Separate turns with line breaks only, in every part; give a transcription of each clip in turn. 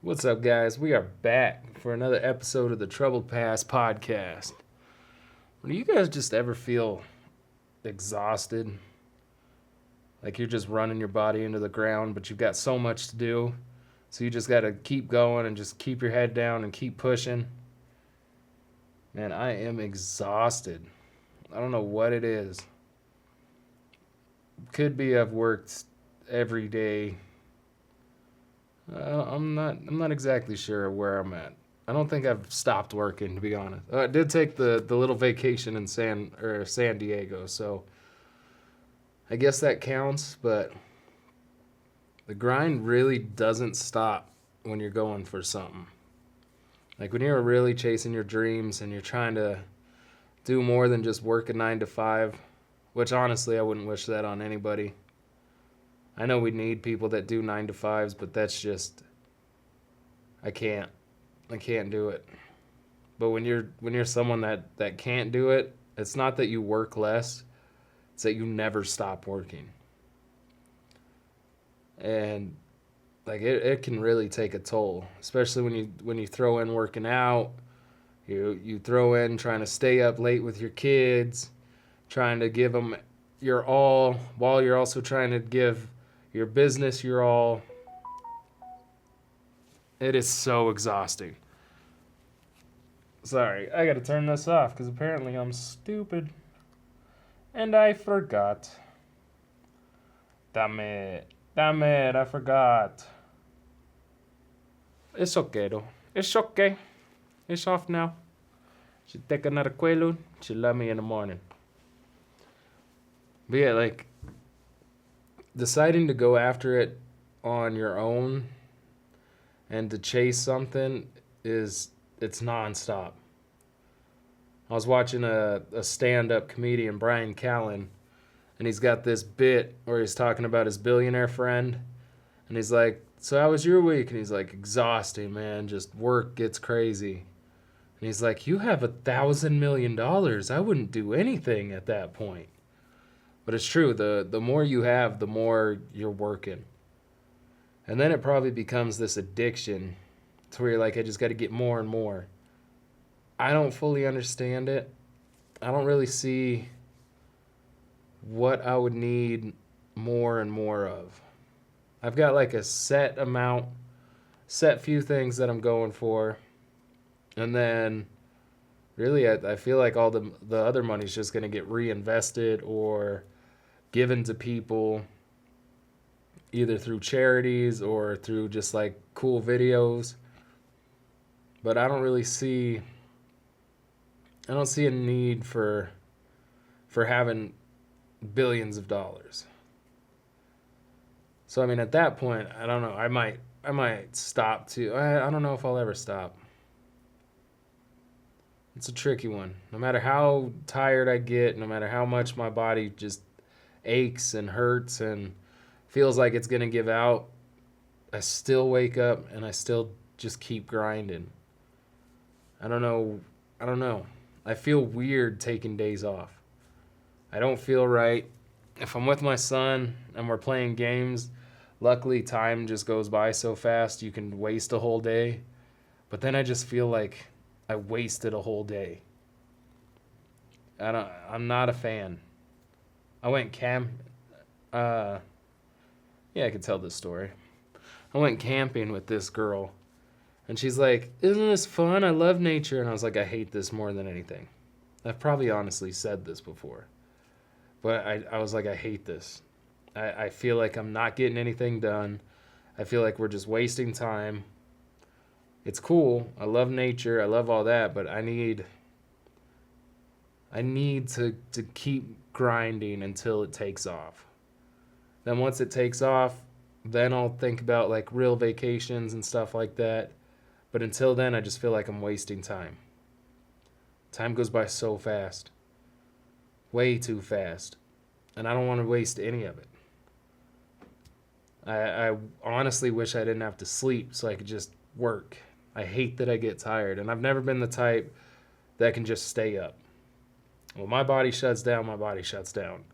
What's up, guys? We are back for another episode of the Troubled Past podcast. Do you guys just ever feel exhausted? Like you're just running your body into the ground, but you've got so much to do. So you just got to keep going and just keep your head down and keep pushing. Man, I am exhausted. I don't know what it is. Could be I've worked every day. I'm not exactly sure where I'm at. I don't think I've stopped working, to be honest. I did take the little vacation in San Diego, so I guess that counts, but the grind really doesn't stop when you're going for something. Like when you're really chasing your dreams and you're trying to do more than just work a 9 to 5, which honestly I wouldn't wish that on anybody. I know we need people that do 9 to 5s, but that's just, I can't do it. But when you're someone that can't do it, it's not that you work less, it's that you never stop working. And like it can really take a toll, especially when you throw in working out, you throw in trying to stay up late with your kids, trying to give them your all while you're also trying to give your business your all. It is so exhausting. Sorry, I gotta turn this off because apparently I'm stupid. And I forgot. Damn it, I forgot. It's okay though. It's okay. It's off now. Should take another Quaalude. She'll love me in the morning. But yeah, like, deciding to go after it on your own and to chase something it's nonstop. I was watching a stand-up comedian, Brian Callen, and he's got this bit where he's talking about his billionaire friend, and he's like, "So how was your week?" And he's like, "Exhausting, man. Just work gets crazy." And he's like, "You have $1,000 million. I wouldn't do anything at that point." But it's true, the more you have, the more you're working. And then it probably becomes this addiction to where you're like, I just got to get more and more. I don't fully understand it. I don't really see what I would need more and more of. I've got like a set few things that I'm going for. And then really I feel like all the other money's just going to get reinvested or given to people either through charities or through just like cool videos. But I don't see a need for having billions of dollars. So I mean at that point, I don't know, I might stop too. I don't know if I'll ever stop. It's a tricky one. No matter how tired I get, no matter how much my body just aches and hurts and feels like it's going to give out, I still wake up and I still just keep grinding. I don't know. I feel weird taking days off. I don't feel right. If I'm with my son and we're playing games, luckily time just goes by so fast you can waste a whole day. But then I just feel like I wasted a whole day. I'm not a fan. I went I could tell this story. I went camping with this girl, and she's like, "Isn't this fun? I love nature." And I was like, I hate this more than anything. I've probably honestly said this before, but I was like, I hate this. I feel like I'm not getting anything done. I feel like we're just wasting time. It's cool. I love nature. I love all that, but I need to keep grinding until it takes off. Then once it takes off, then I'll think about like real vacations and stuff like that. But until then, I just feel like I'm wasting time. Time goes by so fast. Way too fast. And I don't want to waste any of it. I honestly wish I didn't have to sleep so I could just work. I hate that I get tired. And I've never been the type that can just stay up. When my body shuts down, my body shuts down.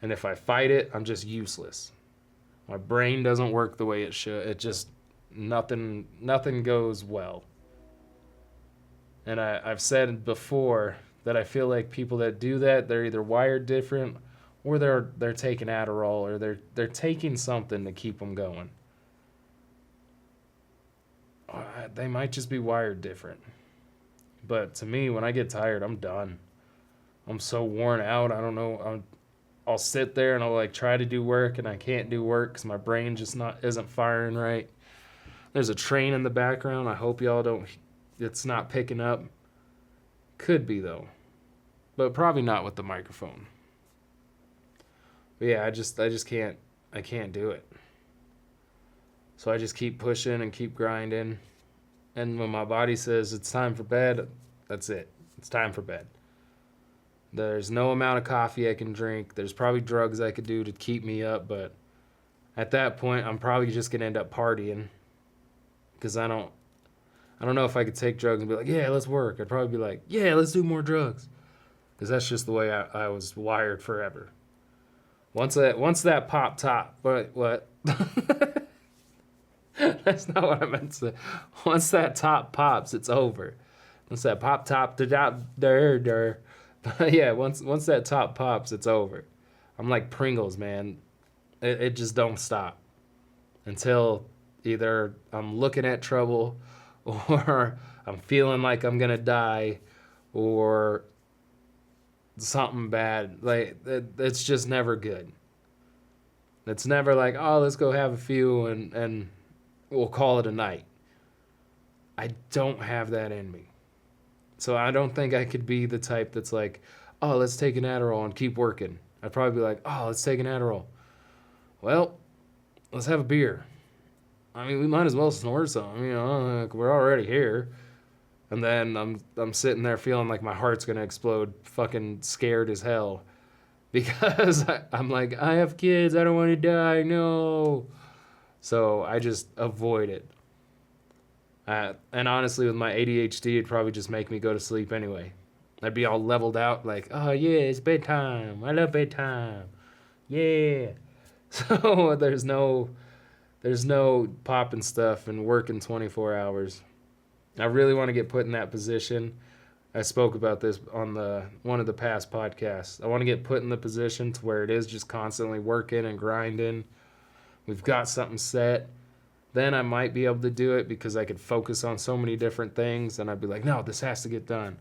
And if I fight it, I'm just useless. My brain doesn't work the way it should. nothing goes well. And I've said before that I feel like people that do that, they're either wired different, or they're taking Adderall, or they're taking something to keep them going. They might just be wired different. But to me, when I get tired, I'm done. I'm so worn out. I don't know. I'll sit there and I'll like try to do work, and I can't do work because my brain just isn't firing right. There's a train in the background. I hope y'all it's not picking up. Could be though, but probably not with the microphone. But yeah, I just can't do it. So I just keep pushing and keep grinding. And when my body says it's time for bed, that's it. It's time for bed. There's no amount of coffee I can drink. There's probably drugs I could do to keep me up, but at that point, I'm probably just going to end up partying, because I don't know if I could take drugs and be like, yeah, let's work. I'd probably be like, yeah, let's do more drugs, because that's just the way I was wired forever. Once that pop top, what? That's not what I meant to say. Once that top pops, it's over. Once that pop top, der. But yeah, once that top pops, it's over. I'm like Pringles, man. It just don't stop until either I'm looking at trouble, or I'm feeling like I'm gonna die, or something bad. Like it's just never good. It's never like, oh, let's go have a few and we'll call it a night. I don't have that in me. So I don't think I could be the type that's like, oh, let's take an Adderall and keep working. I'd probably be like, oh, let's take an Adderall. Well, let's have a beer. I mean, we might as well snort some. We're already here. And then I'm sitting there feeling like my heart's going to explode, fucking scared as hell. Because I'm like, I have kids. I don't want to die. No. So I just avoid it. And honestly, with my ADHD, it'd probably just make me go to sleep anyway. I'd be all leveled out like, oh, yeah, it's bedtime. I love bedtime. Yeah. So there's no popping stuff and working 24 hours. I really want to get put in that position. I spoke about this on one of the past podcasts. I want to get put in the position to where it is just constantly working and grinding. We've got something set. Then I might be able to do it because I could focus on so many different things, and I'd be like, no, this has to get done.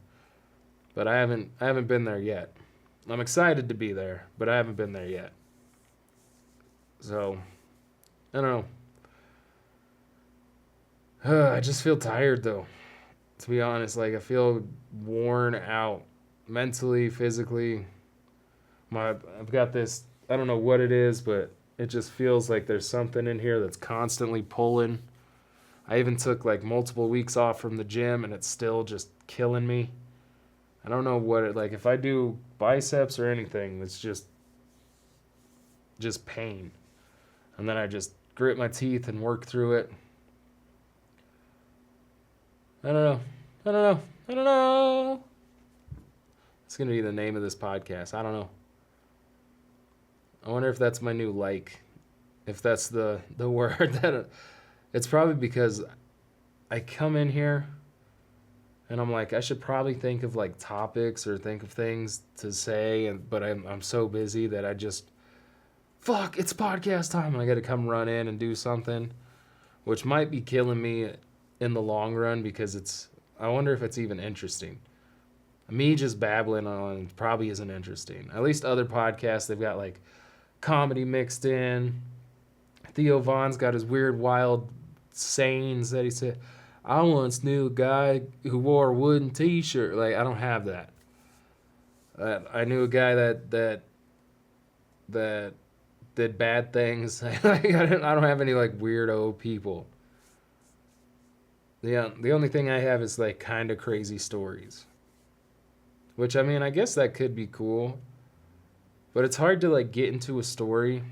But I haven't been there yet. I'm excited to be there, but I haven't been there yet. So, I don't know. I just feel tired though. To be honest, like I feel worn out mentally, physically. I've got this, I don't know what it is, but it just feels like there's something in here that's constantly pulling. I even took like multiple weeks off from the gym, and it's still just killing me. I don't know what like if I do biceps or anything, it's just pain. And then I just grit my teeth and work through it. I don't know. It's going to be the name of this podcast. I don't know. I wonder if that's my new like. If that's the word that... It's probably because I come in here and I'm like, I should probably think of like topics or think of things to say, but I'm so busy that I just... Fuck, it's podcast time, and I got to come run in and do something, which might be killing me in the long run because I wonder if it's even interesting. Me just babbling on probably isn't interesting. At least other podcasts, they've got like comedy mixed in. Theo Vaughn's got his weird, wild sayings that he said. I once knew a guy who wore a wooden t-shirt. Like, I don't have that. I knew a guy that did bad things. I don't have any like weirdo people. The only thing I have is like kind of crazy stories. Which, I mean, I guess that could be cool. But it's hard to like get into a story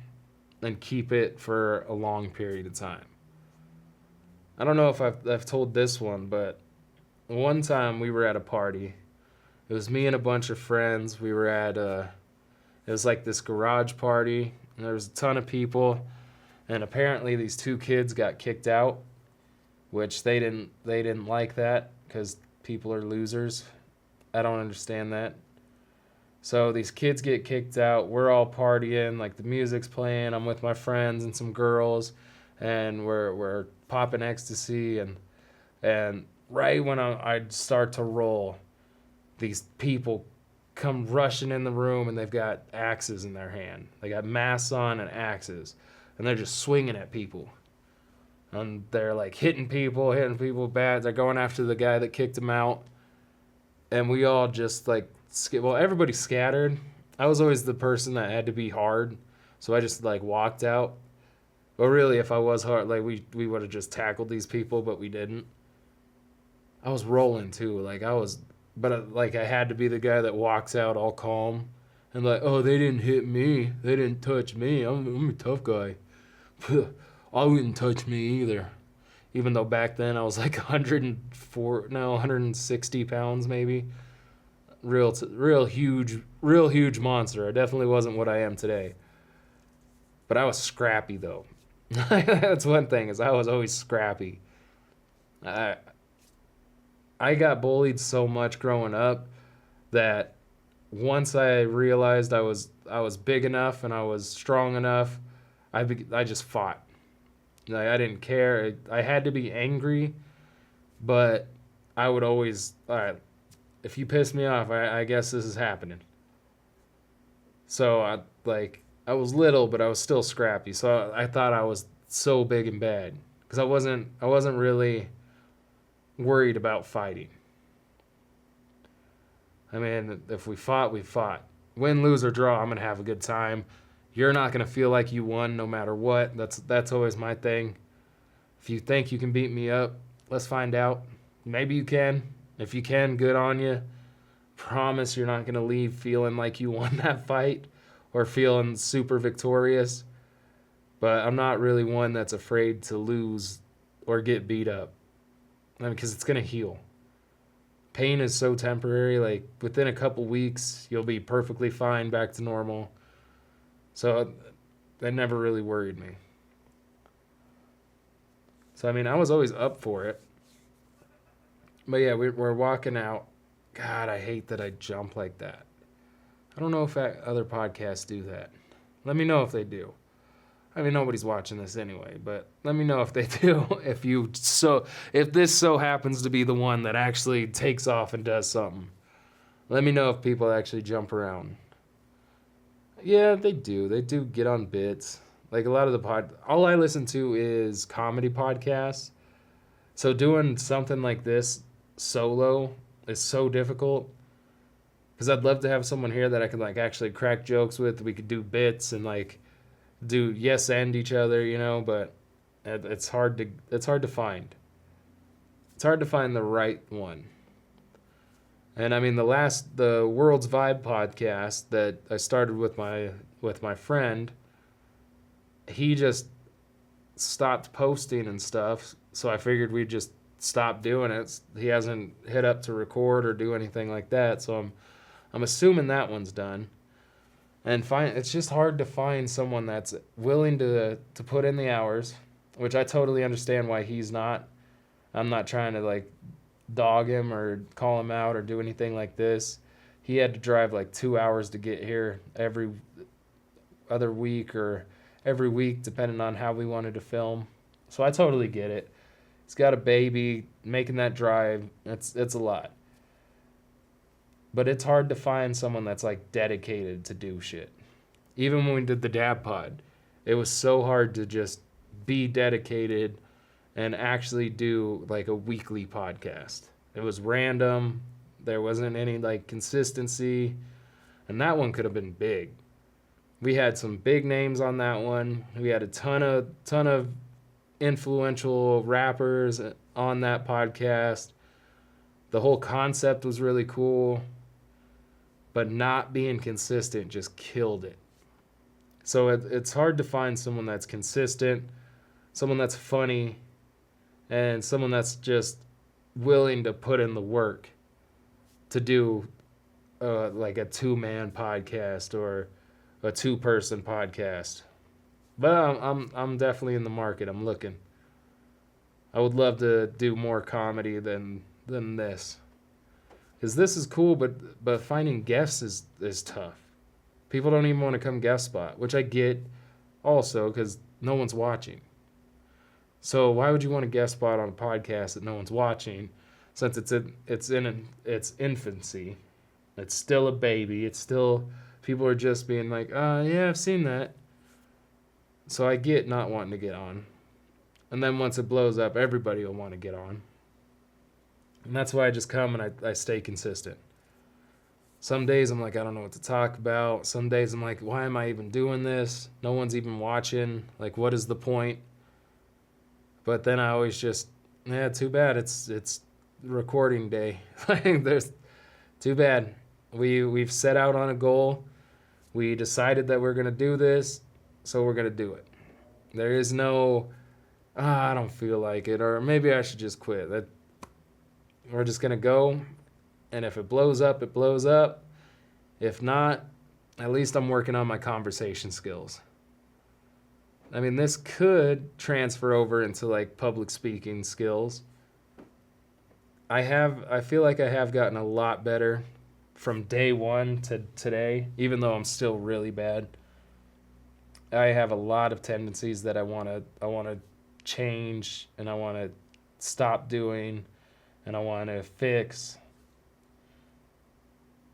and keep it for a long period of time. I don't know if I've told this one, but one time we were at a party. It was me and a bunch of friends. We were at it was like this garage party. And there was a ton of people. And apparently these two kids got kicked out. which they didn't like that because people are losers. I don't understand that. So these kids get kicked out. We're all partying, like the music's playing. I'm with my friends and some girls, and we're popping ecstasy, and right when I start to roll, these people come rushing in the room, and they've got axes in their hand. They got masks on and axes, and they're just swinging at people. And they're like hitting people bad. They're going after the guy that kicked them out. And we all just like, everybody scattered. I was always the person that had to be hard. So I just like walked out. But really, if I was hard, like we would have just tackled these people, but we didn't. I was rolling too. But I had to be the guy that walks out all calm. And like, oh, they didn't hit me. They didn't touch me. I'm a tough guy. I wouldn't touch me either. Even though back then I was like 160 pounds maybe. Real huge monster. I definitely wasn't what I am today. But I was scrappy though. That's one thing, is I was always scrappy. I got bullied so much growing up that once I realized I was big enough and I was strong enough, I just fought. Like, I didn't care. I had to be angry, but I would always, all right, if you piss me off, I guess this is happening. So I was little, but I was still scrappy. So I thought I was so big and bad because I wasn't really worried about fighting. I mean, if we fought, we fought. Win, lose, or draw, I'm going to have a good time. You're not going to feel like you won no matter what. That's always my thing. If you think you can beat me up, let's find out. Maybe you can. If you can, good on you. Promise you're not going to leave feeling like you won that fight or feeling super victorious. But I'm not really one that's afraid to lose or get beat up. I mean, because it's going to heal. Pain is so temporary. Like, within a couple weeks, you'll be perfectly fine, back to normal. So that never really worried me. So, I mean, I was always up for it. But yeah, we're walking out. God, I hate that I jump like that. I don't know if other podcasts do that. Let me know if they do. I mean, nobody's watching this anyway, but let me know if they do. If this so happens to be the one that actually takes off and does something. Let me know if people actually jump around. Yeah, they do. They do get on bits. Like, a lot of all I listen to is comedy podcasts. So doing something like this solo is so difficult. Because I'd love to have someone here that I could like actually crack jokes with. We could do bits and like do yes and each other, you know, but it's hard to find. It's hard to find the right one. And I mean, the World's Vibe podcast that I started with my friend, he just stopped posting and stuff, so I figured we'd just stop doing it. He hasn't hit up to record or do anything like that, so I'm assuming that one's done. And it's just hard to find someone that's willing to put in the hours, which I totally understand why he's not. I'm not trying to like dog him or call him out or do anything like this. He had to drive like 2 hours to get here every other week or every week, depending on how we wanted to film. So I totally get it. He's got a baby, making that drive, it's a lot. But it's hard to find someone that's like dedicated to do shit. Even when we did the Dab Pod, it was so hard to just be dedicated and actually do like a weekly podcast. It was random. There wasn't any like consistency. And that one could have been big. We had some big names on that one. We had a ton of influential rappers on that podcast. The whole concept was really cool. But not being consistent just killed it. So it's hard to find someone that's consistent, someone that's funny, and someone that's just willing to put in the work to do like a 2-man podcast or a 2-person podcast. But I'm definitely in the market. I'm looking. I would love to do more comedy than this. Because this is cool, but finding guests is tough. People don't even want to come guest spot, which I get also because no one's watching. So why would you want to guest spot on a podcast that no one's watching, since it's in its infancy? It's still a baby. It's still, people are just being like, yeah, I've seen that. So I get not wanting to get on. And then once it blows up, everybody will want to get on. And that's why I just come and I stay consistent. Some days I'm like, I don't know what to talk about. Some days I'm like, why am I even doing this? No one's even watching. Like, what is the point? But then I always just, yeah, too bad. It's recording day. Like, there's, too bad. We've set out on a goal. We decided that we're gonna do this, so we're gonna do it. There is no, I don't feel like it, or maybe I should just quit. That, we're just gonna go, and if it blows up, it blows up. If not, at least I'm working on my conversation skills. I mean, this could transfer over into like public speaking skills. I feel like I have gotten a lot better from day one to today, even though I'm still really bad. I have a lot of tendencies that I want to change, and I want to stop doing, and I want to fix.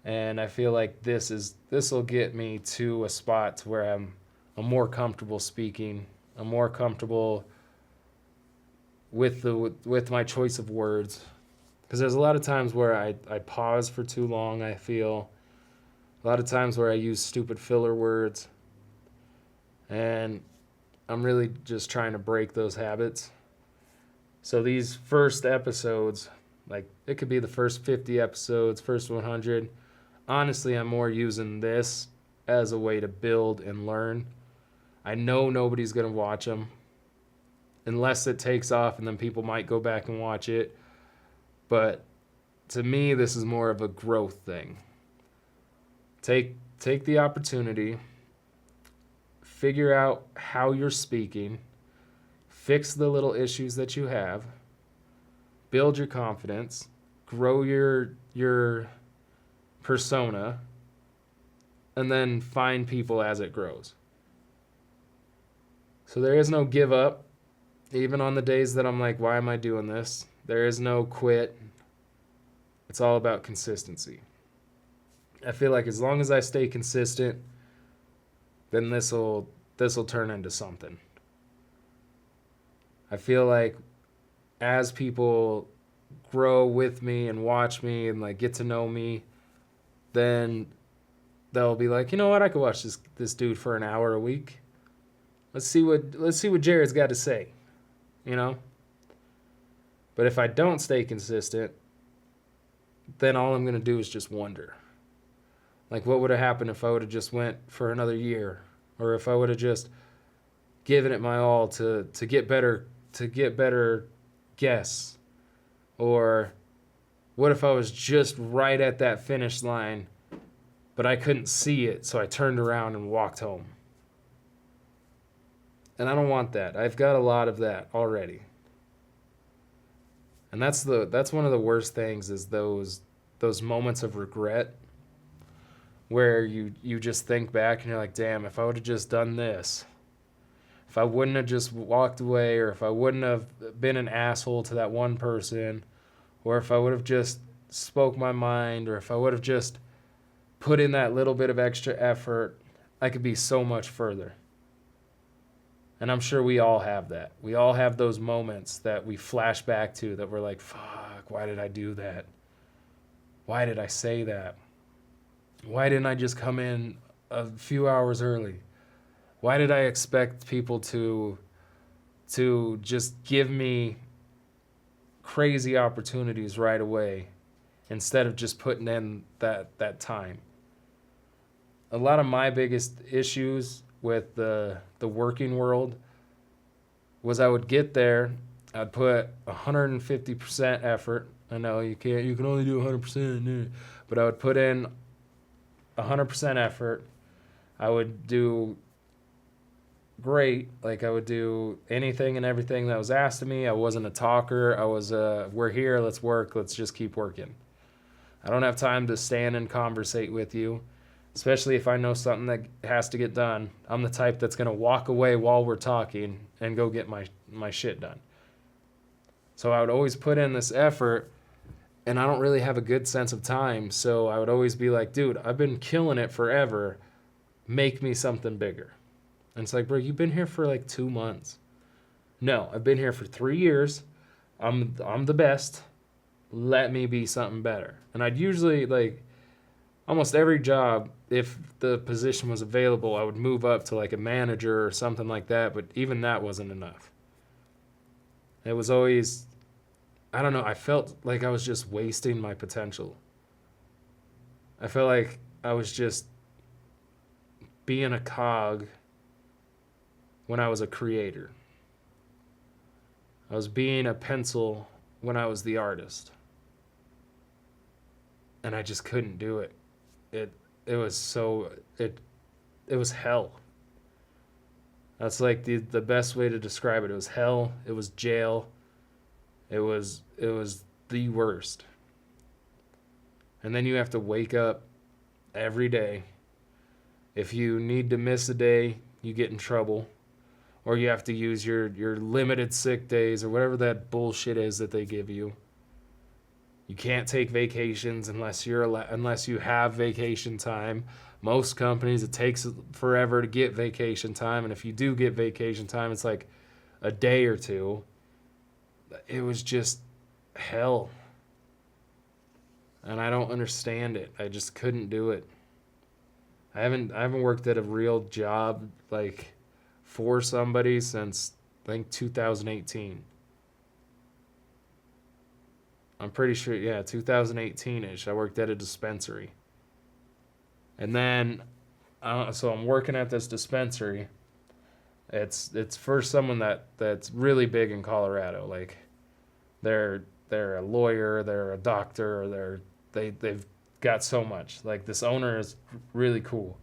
And I feel like this will get me to a spot to where I'm more comfortable speaking. I'm more comfortable with my choice of words. Because there's a lot of times where I pause for too long, I feel. A lot of times where I use stupid filler words. And I'm really just trying to break those habits. So these first episodes, like it could be the first 50 episodes, first 100. Honestly, I'm more using this as a way to build and learn. I know nobody's going to watch them unless it takes off, and then people might go back and watch it. But to me, this is more of a growth thing. Take the opportunity, figure out how you're speaking, fix the little issues that you have, build your confidence, grow your persona, and then find people as it grows. So there is no give up, even on the days that I'm like, why am I doing this? There is no quit. It's all about consistency. I feel like as long as I stay consistent, then this'll turn into something. I feel like as people grow with me and watch me and like get to know me, then they'll be like, you know what, I could watch this dude for an hour a week. Let's see what Jared's got to say, you know? But if I don't stay consistent, then all I'm going to do is just wonder. Like, what would have happened if I would have just went for another year? Or if I would have just given it my all to get better guests? Or what if I was just right at that finish line, but I couldn't see it, so I turned around and walked home? And I don't want that. I've got a lot of that already. And that's one of the worst things, is those moments of regret where you just think back and you're like, damn, if I would have just done this, if I wouldn't have just walked away, or if I wouldn't have been an asshole to that one person, or if I would have just spoke my mind, or if I would have just put in that little bit of extra effort, I could be so much further. And I'm sure we all have that. We all have those moments that we flash back to that we're like, fuck, why did I do that? Why did I say that? Why didn't I just come in a few hours early? Why did I expect people to just give me crazy opportunities right away instead of just putting in that time? A lot of my biggest issues with the working world was I would get there, I'd put 150% effort. I know you can only do 100%, but I would put in 100% effort. I would do great. Like, I would do anything and everything that was asked of me. I wasn't a talker. I was, we're here, let's work, let's just keep working. I don't have time to stand and conversate with you, especially if I know something that has to get done. I'm the type that's going to walk away while we're talking and go get my shit done. So I would always put in this effort, and I don't really have a good sense of time. So I would always be like, dude, I've been killing it forever. Make me something bigger. And it's like, bro, you've been here for like 2 months. No, I've been here for 3 years. I'm the best. Let me be something better. And I'd usually, like, almost every job, if the position was available, I would move up to like a manager or something like that. But even that wasn't enough. It was always, I don't know, I felt like I was just wasting my potential. I felt like I was just being a cog when I was a creator. I was being a pencil when I was the artist. And I just couldn't do it. It was hell. That's like the best way to describe it. It was hell. It was jail. It was the worst. And then you have to wake up every day. If you need to miss a day, you get in trouble. Or you have to use your limited sick days or whatever that bullshit is that they give you. You can't take vacations unless you have vacation time. Most companies, it takes forever to get vacation time, and if you do get vacation time, it's like a day or two. It was just hell. And I don't understand it. I just couldn't do it. I haven't worked at a real job like for somebody since I think 2018. I'm pretty sure, yeah, 2018-ish. I worked at a dispensary. And then, so I'm working at this dispensary. It's for someone that's really big in Colorado. Like, they're a lawyer, they're a doctor, they've got so much. Like, this owner is really cool.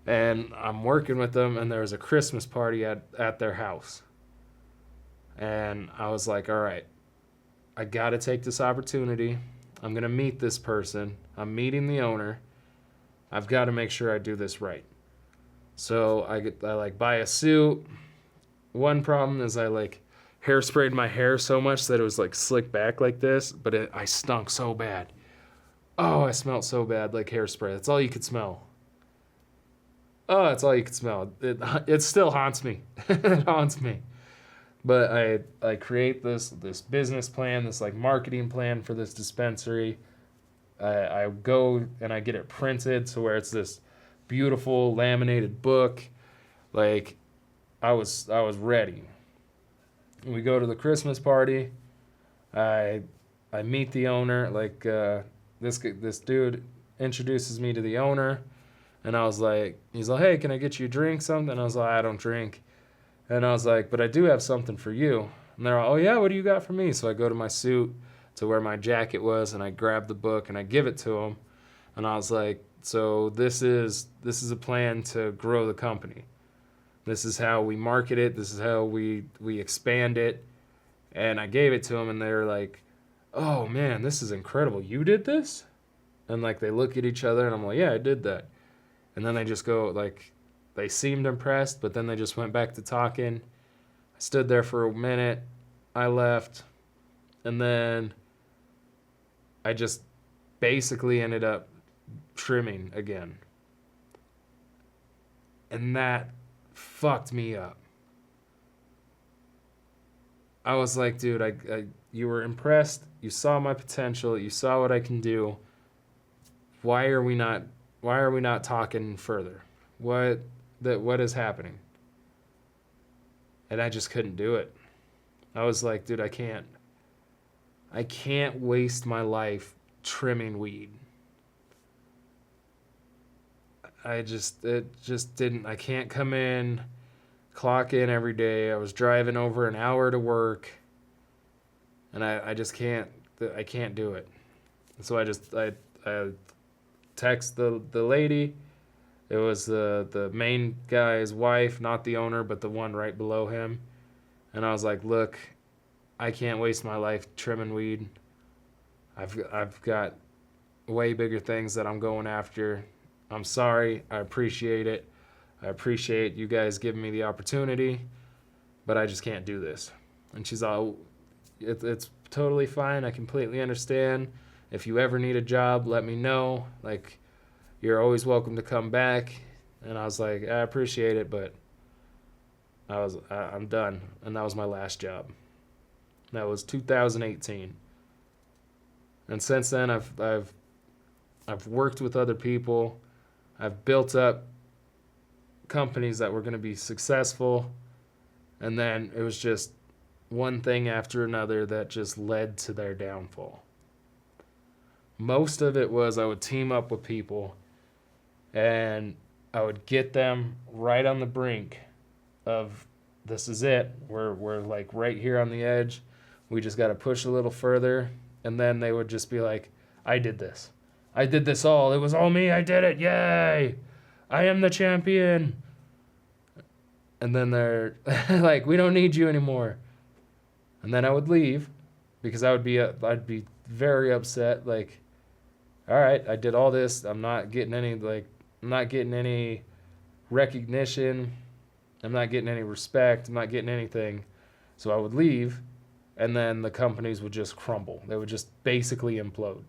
And I'm working with them, and there was a Christmas party at their house. And I was like, all right, I got to take this opportunity. I'm going to meet this person. I'm meeting the owner. I've got to make sure I do this right. So I like buy a suit. One problem is I like hairsprayed my hair so much that it was like slicked back like this, but I stunk so bad. Oh, I smelled so bad, like hairspray. That's all you could smell. Oh, that's all you could smell. It still haunts me. It haunts me. But I create this business plan, this like marketing plan for this dispensary. I go and I get it printed to where it's this beautiful laminated book. Like, I was ready. We go to the Christmas party. I meet the owner. Like, this dude introduces me to the owner, and I was like, he's like, hey, can I get you a drink, something? And I was like, I don't drink. And I was like, but I do have something for you. And they're like, oh yeah, what do you got for me? So I go to my suit to where my jacket was, and I grab the book and I give it to him. And I was like, so this is a plan to grow the company. This is how we market it. This is how we expand it. And I gave it to them, and they were like, oh man, this is incredible. You did this? And like they look at each other, and I'm like, yeah, I did that. And then they just go like, they seemed impressed, but then they just went back to talking. I stood there for a minute. I left. And then I just basically ended up trimming again. And that fucked me up. I was like, dude, you were impressed. You saw my potential. You saw what I can do. Why are we not talking further? What is happening? And I just couldn't do it. I was like, dude, I can't waste my life trimming weed. It just didn't. I can't come in, clock in every day. I was driving over an hour to work, and I just can't. I can't do it. So I text the lady. It was the main guy's wife, not the owner, but the one right below him. And I was like, look, I can't waste my life trimming weed. I've got way bigger things that I'm going after. I'm sorry. I appreciate it. I appreciate you guys giving me the opportunity, but I just can't do this. And she's all, it's totally fine. I completely understand. If you ever need a job, let me know. Like, you're always welcome to come back. And I was like, I appreciate it, but I'm done. And that was my last job. That was 2018. And since then, I've worked with other people. I've built up companies that were going to be successful. And then it was just one thing after another that just led to their downfall. Most of it was I would team up with people and I would get them right on the brink of, this is it. We're like right here on the edge. We just got to push a little further. And then they would just be like, I did this. I did this all. It was all me. I did it. Yay. I am the champion. And then they're like, we don't need you anymore. And then I would leave because I'd be very upset. Like, all right, I did all this. I'm not getting any recognition. I'm not getting any respect. I'm not getting anything. So I would leave, and then the companies would just crumble. They would just basically implode.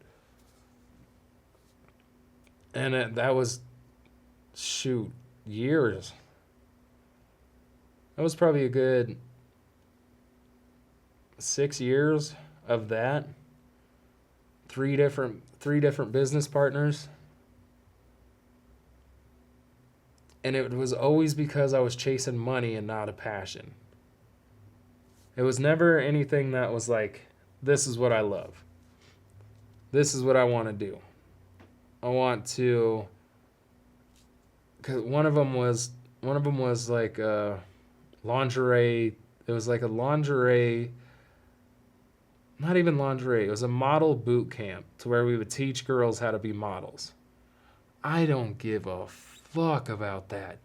And that was, years. That was probably a good 6 years of that. Three different business partners. And it was always because I was chasing money and not a passion. It was never anything that was like, this is what I love. This is what I want to do. I want to, cause one of them was like lingerie. It was like a lingerie, not even lingerie. It was a model boot camp to where we would teach girls how to be models. I don't give a fuck about that.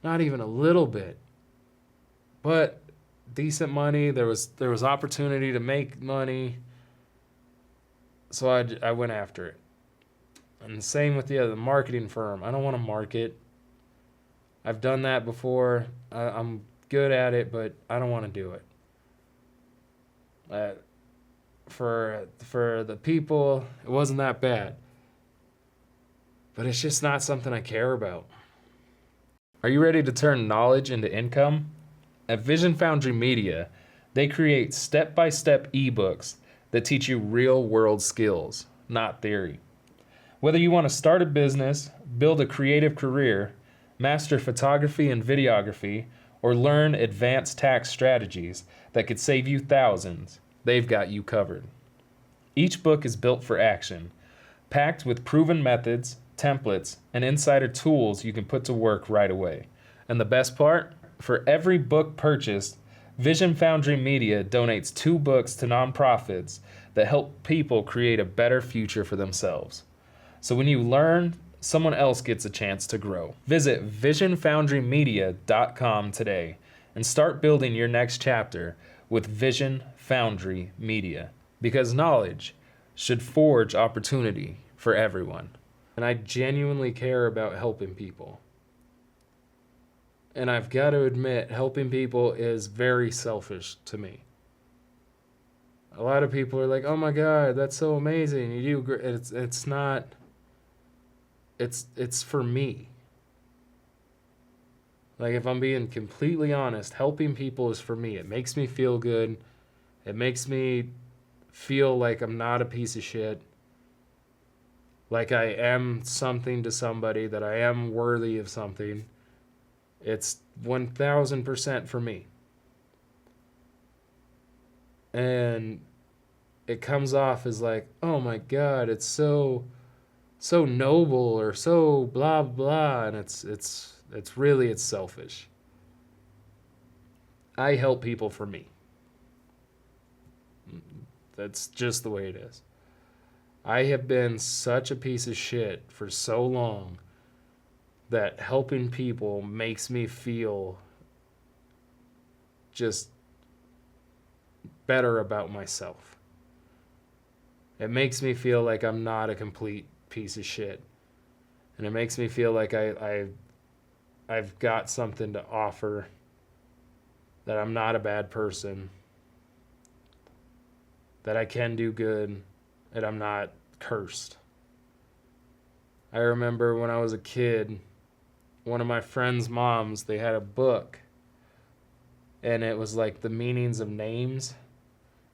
Not even a little bit. But decent money. There was opportunity to make money. So I went after it. And the same with the other marketing firm. I don't want to market. I've done that before. I'm good at it, but I don't want to do it. For the people, it wasn't that bad. But it's just not something I care about. Are you ready to turn knowledge into income? At Vision Foundry Media, they create step-by-step ebooks that teach you real-world skills, not theory. Whether you want to start a business, build a creative career, master photography and videography, or learn advanced tax strategies that could save you thousands, they've got you covered. Each book is built for action, packed with proven methods, templates, and insider tools you can put to work right away. And the best part? For every book purchased, Vision Foundry Media donates 2 books to nonprofits that help people create a better future for themselves. So when you learn, someone else gets a chance to grow. Visit visionfoundrymedia.com today and start building your next chapter with Vision Foundry Media, because knowledge should forge opportunity for everyone. And I genuinely care about helping people. And I've got to admit, helping people is very selfish to me. A lot of people are like, oh my God, that's so amazing. You do great. It's not, it's for me. Like, if I'm being completely honest, helping people is for me. It makes me feel good. It makes me feel like I'm not a piece of shit. Like I am something to somebody, that I am worthy of something. It's 1000% for me. And it comes off as like, oh my God, it's so noble or so blah blah, and it's really selfish. I help people for me. That's just the way it is. I have been such a piece of shit for so long that helping people makes me feel just better about myself. It makes me feel like I'm not a complete piece of shit. And it makes me feel like I've got something to offer, that I'm not a bad person, that I can do good, that I'm not cursed. I remember when I was a kid, one of my friend's moms, they had a book, and it was like the meanings of names.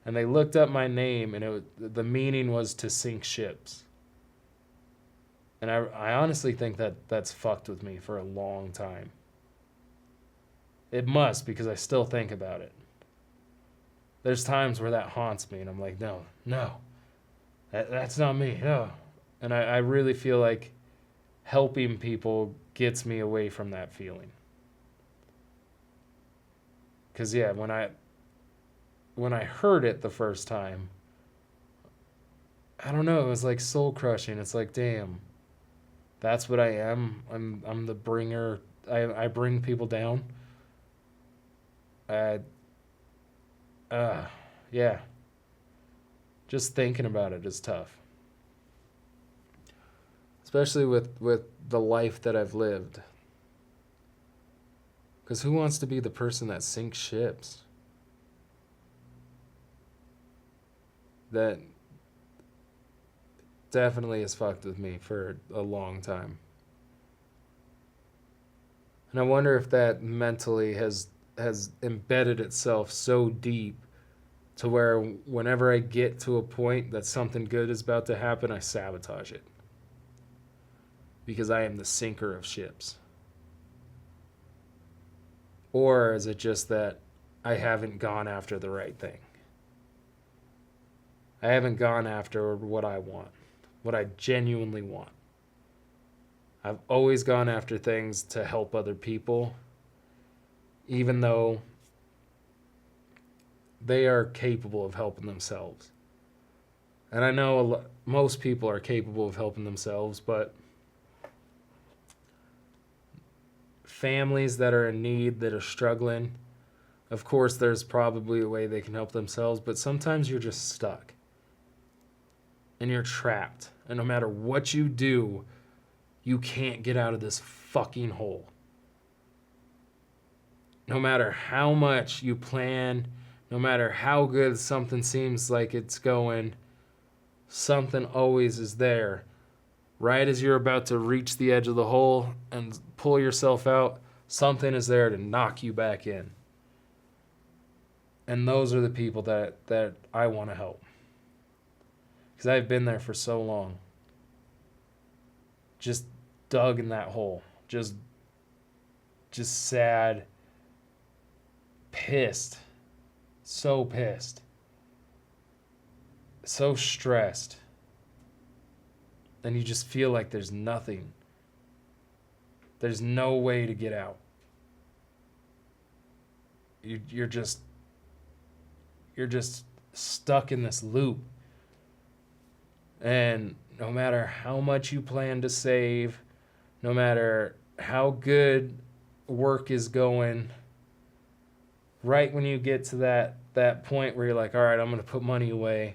And they looked up my name, and the meaning was to sink ships. And I honestly think that's fucked with me for a long time. It must, because I still think about it. There's times where that haunts me, and I'm like, no, that's not me, no. And I really feel like helping people gets me away from that feeling. Because, yeah, when I heard it the first time, I don't know, it was like soul crushing. It's like, damn, that's what I am. I'm the bringer. I bring people down. Yeah. Just thinking about it is tough. Especially with the life that I've lived. Because who wants to be the person that sinks ships? That definitely has fucked with me for a long time. And I wonder if that mentally has embedded itself so deep to where whenever I get to a point that something good is about to happen, I sabotage it. Because I am the sinker of ships. Or is it just that I haven't gone after the right thing? I haven't gone after what I want, what I genuinely want. I've always gone after things to help other people, even though they are capable of helping themselves. And I know most people are capable of helping themselves, but families that are in need, that are struggling, of course there's probably a way they can help themselves, but sometimes you're just stuck. And you're trapped. And no matter what you do, you can't get out of this fucking hole. No matter how much you plan, no matter how good something seems like it's going, something always is there. Right as you're about to reach the edge of the hole and pull yourself out, something is there to knock you back in. And those are the people that I want to help. Because I've been there for so long. Just dug in that hole. Just sad. Pissed. So pissed. So stressed. And you just feel like there's nothing. There's no way to get out. You're just stuck in this loop. And no matter how much you plan to save, no matter how good work is going, right when you get to that point where you're like, all right, I'm going to put money away,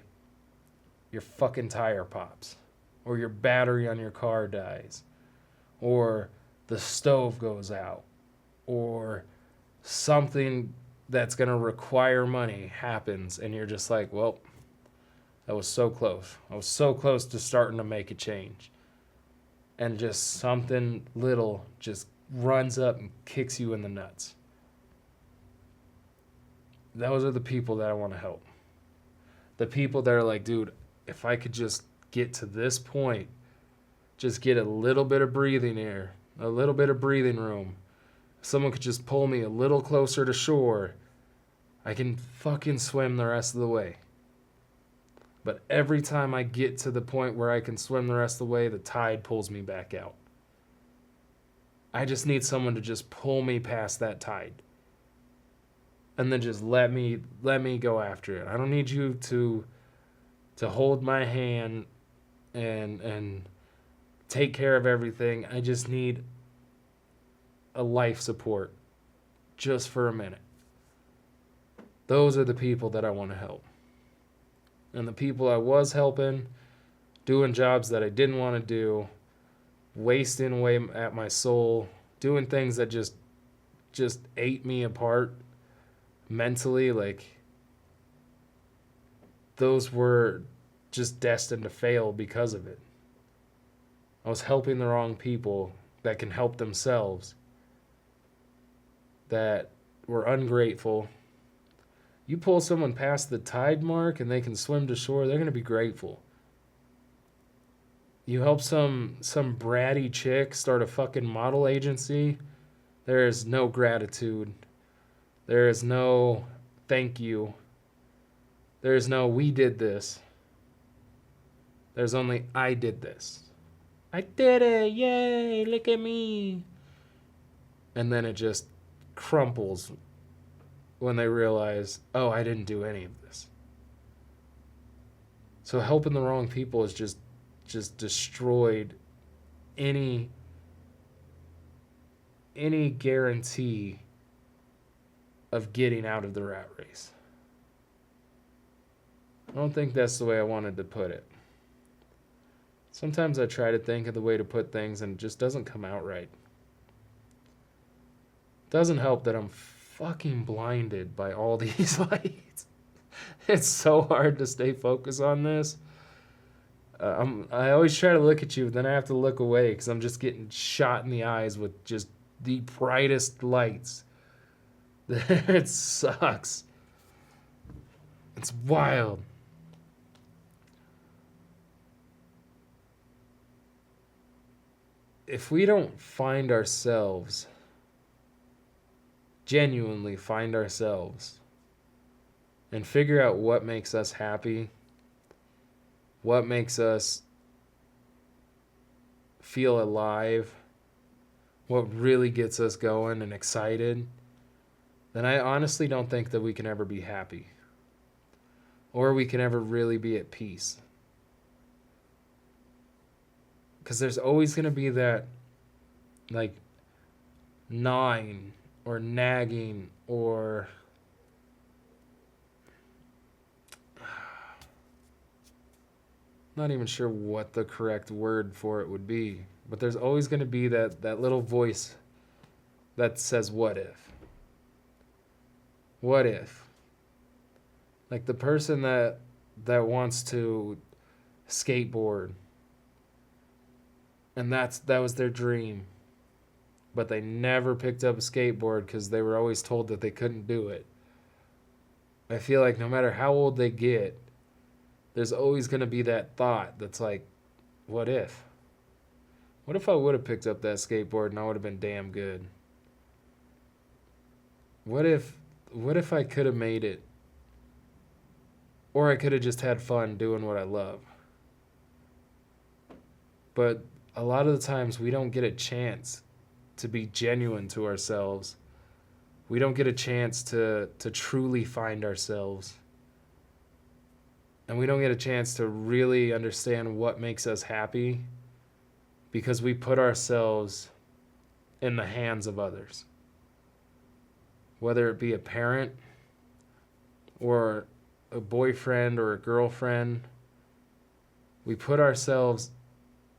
your fucking tire pops. Or your battery on your car dies. Or the stove goes out. Or something that's going to require money happens. And you're just like, well, that was so close. I was so close to starting to make a change. And just something little just runs up and kicks you in the nuts. Those are the people that I want to help. The people that are like, dude, if I could just get to this point, just get a little bit of breathing air, a little bit of breathing room. If someone could just pull me a little closer to shore, I can fucking swim the rest of the way. But every time I get to the point where I can swim the rest of the way, the tide pulls me back out. I just need someone to just pull me past that tide. And then just let me go after it. I don't need you to hold my hand and take care of everything. I just need a life support just for a minute. Those are the people that I want to help. And the people I was helping, doing jobs that I didn't want to do, wasting away at my soul, doing things that just ate me apart mentally, like, those were just destined to fail because of it. I was helping the wrong people that can help themselves, that were ungrateful. You pull someone past the tide mark and they can swim to shore, they're going to be grateful. You help some bratty chick start a fucking model agency, there is no gratitude. There is no thank you. There is no we did this. There's only I did this. I did it, yay, look at me. And then it just crumples when they realize, oh, I didn't do any of this. So helping the wrong people has just destroyed any guarantee of getting out of the rat race. I don't think that's the way I wanted to put it. Sometimes I try to think of the way to put things and it just doesn't come out right. Doesn't help that I'm fucking blinded by all these lights. It's so hard to stay focused on this. I always try to look at you, but then I have to look away because I'm just getting shot in the eyes with just the brightest lights. It sucks. It's wild. If we don't find ourselves, genuinely find ourselves, and figure out what makes us happy, what makes us feel alive, what really gets us going and excited, then I honestly don't think that we can ever be happy. Or we can ever really be at peace. Because there's always going to be that, like, gnawing or nagging or not even sure what the correct word for it would be, but there's always going to be that little voice that says, what if? What if? Like the person that wants to skateboard, and that was their dream, but they never picked up a skateboard because they were always told that they couldn't do it. I feel like no matter how old they get, there's always going to be that thought that's like, what if? What if I would have picked up that skateboard and I would have been damn good? What if I could have made it? Or I could have just had fun doing what I love. But a lot of the times we don't get a chance to be genuine to ourselves. We don't get a chance to truly find ourselves. And we don't get a chance to really understand what makes us happy because we put ourselves in the hands of others. Whether it be a parent or a boyfriend or a girlfriend, we put ourselves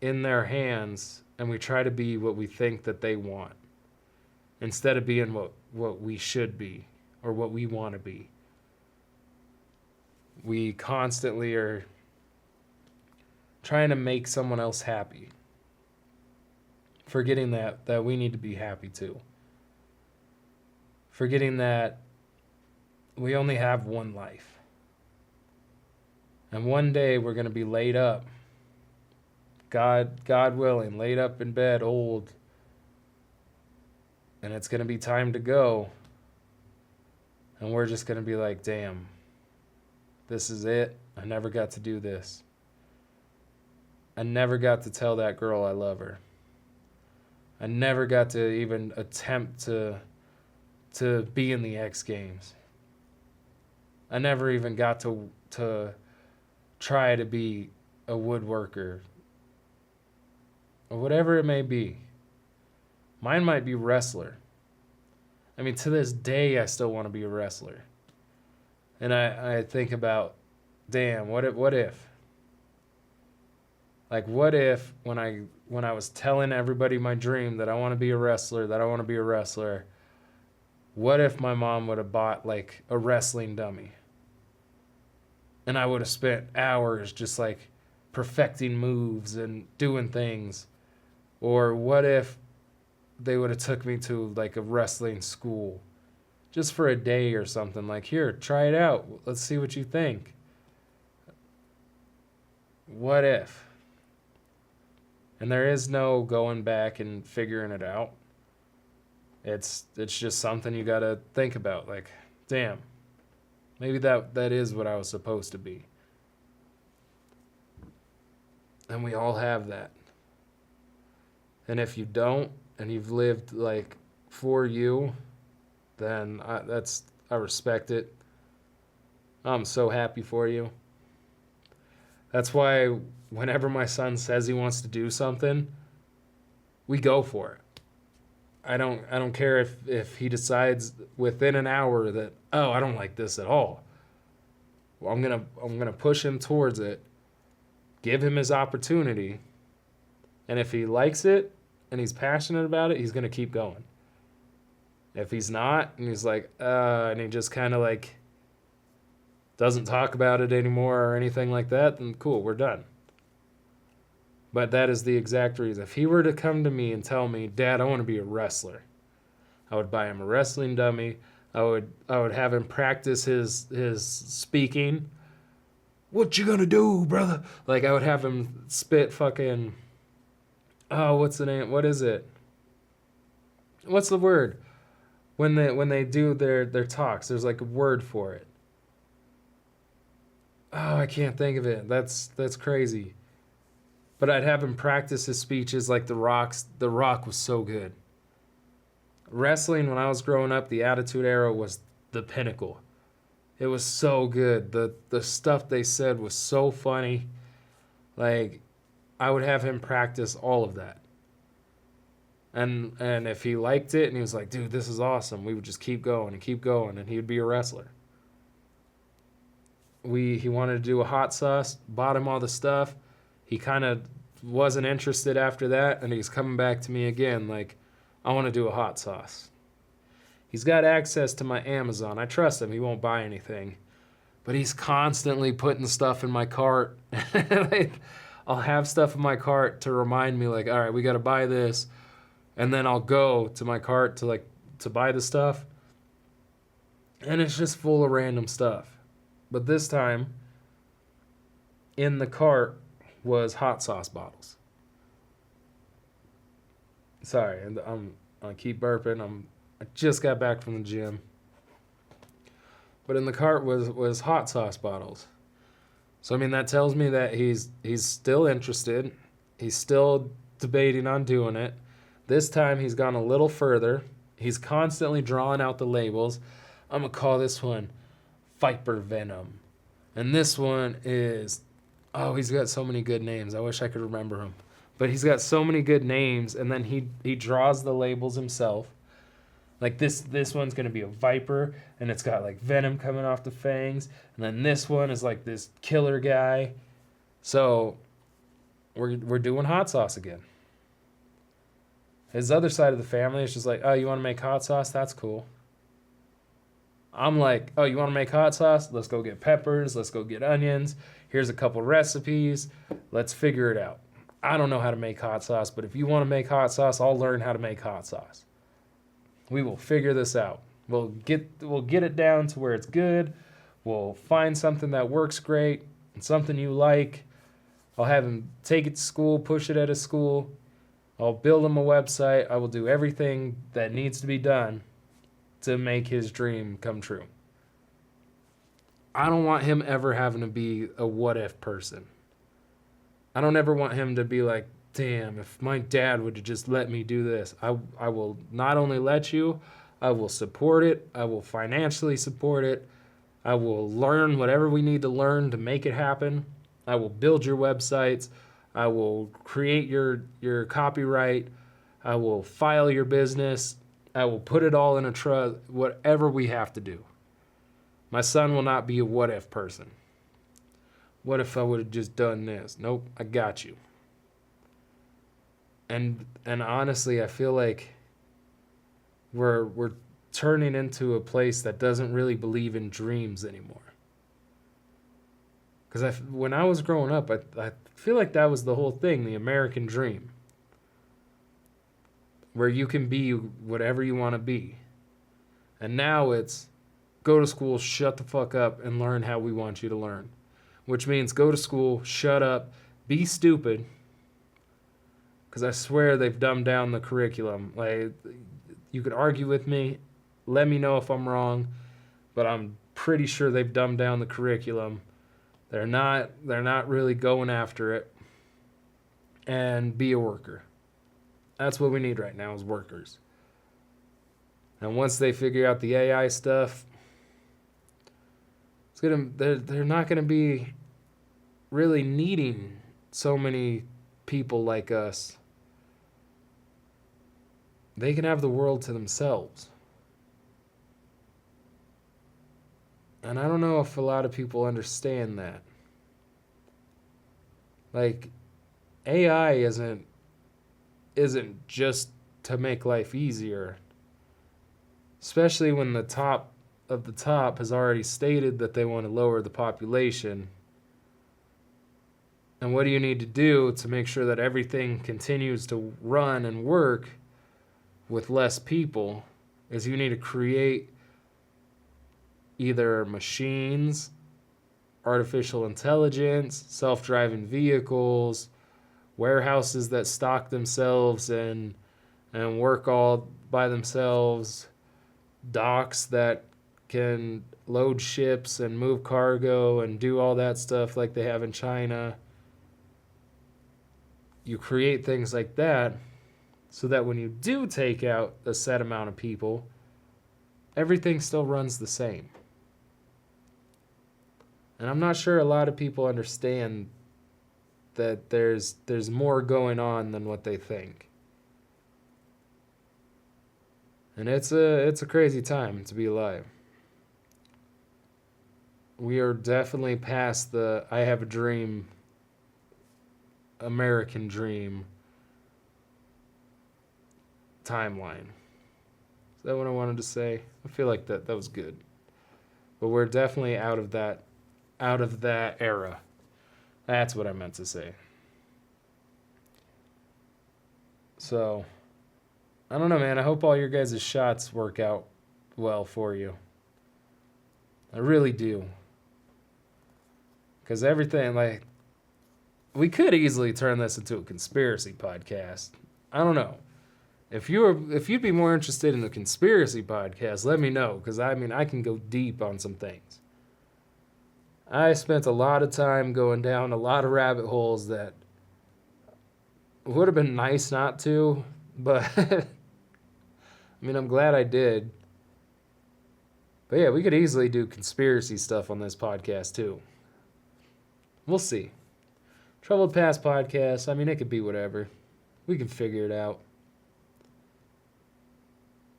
in their hands and we try to be what we think that they want instead of being what we should be or what we want to be. We constantly are trying to make someone else happy, forgetting that we need to be happy too. Forgetting that we only have one life. And one day we're going to be laid up, God willing, laid up in bed, old. And it's going to be time to go. And we're just going to be like, damn, this is it. I never got to do this. I never got to tell that girl I love her. I never got to even attempt to be in the X Games. I never even got to try to be a woodworker or whatever it may be. Mine might be wrestler. I mean, to this day, I still want to be a wrestler. And I think about, damn, what if? Like, what if when I was telling everybody my dream that I want to be a wrestler, what if my mom would have bought like a wrestling dummy? And I would have spent hours just like perfecting moves and doing things. Or what if they would have took me to like a wrestling school just for a day or something? Like, here, try it out. Let's see what you think. What if? And there is no going back and figuring it out. It's just something you got to think about. Like, damn, maybe that is what I was supposed to be. And we all have that. And if you don't, and you've lived like for you, then I respect it. I'm so happy for you. That's why whenever my son says he wants to do something, we go for it. I don't care if he decides within an hour that, oh, I don't like this at all. Well, I'm gonna push him towards it, give him his opportunity, and if he likes it and he's passionate about it, he's gonna keep going. If he's not, and he's like, and he just kind of like doesn't talk about it anymore or anything like that, then cool, we're done. But that is the exact reason. If he were to come to me and tell me, Dad, I want to be a wrestler, I would buy him a wrestling dummy. I would have him practice his speaking. What you gonna do, brother? Like, I would have him spit fucking, oh, what's the name? What is it? What's the word? When they do their talks, there's like a word for it. Oh, I can't think of it. That's crazy. But I'd have him practice his speeches like The Rock's. The Rock was so good. Wrestling, when I was growing up, the Attitude Era was the pinnacle. It was so good. The stuff they said was so funny. Like, I would have him practice all of that. And if he liked it and he was like, dude, this is awesome, we would just keep going, and he would be a wrestler. He wanted to do a hot sauce, bought him all the stuff. He kind of wasn't interested after that, and he's coming back to me again like, I want to do a hot sauce. He's got access to my Amazon. I trust him. He won't buy anything. But he's constantly putting stuff in my cart. Like, I'll have stuff in my cart to remind me, like, all right, we got to buy this. And then I'll go to my cart to buy the stuff. And it's just full of random stuff. But this time, in the cart was hot sauce bottles. Sorry, I keep burping. I just got back from the gym. But in the cart was hot sauce bottles. So I mean, that tells me that he's still interested. He's still debating on doing it. This time he's gone a little further. He's constantly drawing out the labels. I'm gonna call this one Viper Venom. And this one is, oh, he's got so many good names. I wish I could remember them. But he's got so many good names, and then he draws the labels himself. Like this one's going to be a viper, and it's got like venom coming off the fangs. And then this one is like this killer guy. So we're doing hot sauce again. His other side of the family is just like, oh, you want to make hot sauce? That's cool. I'm like, oh, you want to make hot sauce? Let's go get peppers. Let's go get onions. Here's a couple recipes. Let's figure it out. I don't know how to make hot sauce, but if you want to make hot sauce, I'll learn how to make hot sauce. We will figure this out. We'll get it down to where it's good. We'll find something that works great and something you like. I'll have him take it to school, push it at his school. I'll build him a website. I will do everything that needs to be done to make his dream come true. I don't want him ever having to be a what-if person. I don't ever want him to be like, damn, if my dad would have just let me do this. I will not only let you, I will support it. I will financially support it. I will learn whatever we need to learn to make it happen. I will build your websites. I will create your copyright. I will file your business. I will put it all in a trust, whatever we have to do. My son will not be a what if person. What if I would have just done this? Nope, I got you. And honestly, I feel like we're turning into a place that doesn't really believe in dreams anymore. Because when I was growing up, I feel like that was the whole thing, the American dream. Where you can be whatever you want to be. And now it's go to school, shut the fuck up, and learn how we want you to learn. Which means go to school, shut up, be stupid. Because I swear they've dumbed down the curriculum. Like, you could argue with me, let me know if I'm wrong, but I'm pretty sure they've dumbed down the curriculum. They're not really going after it. And be a worker. That's what we need right now is workers. And once they figure out the AI stuff, they're not gonna be really needing so many people like us. They can have the world to themselves. And I don't know if a lot of people understand that. Like, AI isn't just to make life easier. Especially when the top of the top has already stated that they want to lower the population. And what do you need to do to make sure that everything continues to run and work with less people is you need to create either machines, artificial intelligence, self-driving vehicles, warehouses that stock themselves and work all by themselves, docks that can load ships and move cargo and do all that stuff like they have in China. You create things like that so that when you do take out a set amount of people, everything still runs the same. And I'm not sure a lot of people understand that there's more going on than what they think. And it's a crazy time to be alive. We are definitely past the I have a dream, American dream timeline. Is that what I wanted to say? I feel like that was good. But we're definitely out of that era. That's what I meant to say. So, I don't know, man. I hope all your guys' shots work out well for you. I really do. Because everything, like, we could easily turn this into a conspiracy podcast. I don't know. If you'd be more interested in a conspiracy podcast, let me know. Because, I mean, I can go deep on some things. I spent a lot of time going down a lot of rabbit holes that would have been nice not to, but I mean, I'm glad I did. But yeah, we could easily do conspiracy stuff on this podcast too. We'll see. Troubled Past podcast, I mean, it could be whatever. We can figure it out.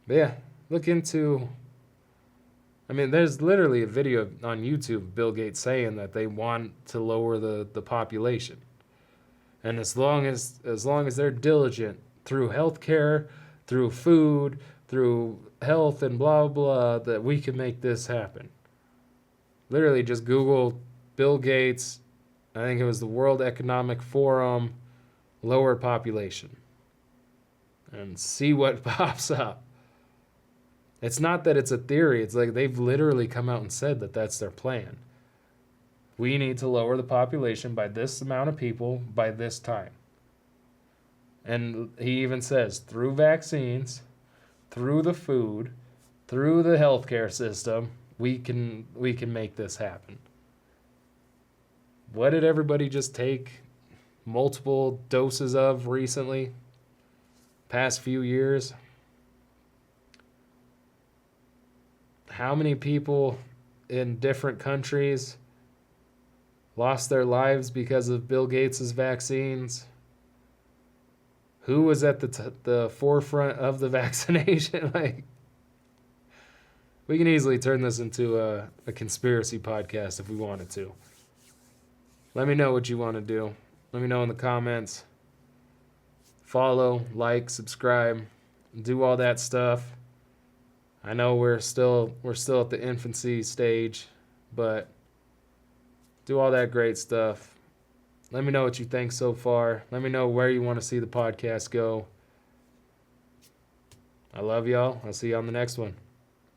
But yeah, look into... I mean, there's literally a video on YouTube of Bill Gates saying that they want to lower the population. And as long as they're diligent through healthcare, through food, through health and blah, blah, that we can make this happen. Literally just Google Bill Gates, I think it was the World Economic Forum, lower population. And see what pops up. It's not that it's a theory. It's like they've literally come out and said that that's their plan. We need to lower the population by this amount of people by this time. And he even says through vaccines, through the food, through the healthcare system, we can make this happen. What did everybody just take multiple doses of recently? Past few years? How many people in different countries lost their lives because of Bill Gates' vaccines? who was at the forefront of the vaccination. Like, we can easily turn this into a conspiracy podcast if we wanted to. Let me know what you want to do. Let me know in the comments. Follow, like, subscribe, do all that stuff. I know we're still at the infancy stage, but do all that great stuff. Let me know what you think so far. Let me know where you want to see the podcast go. I love y'all. I'll see you on the next one.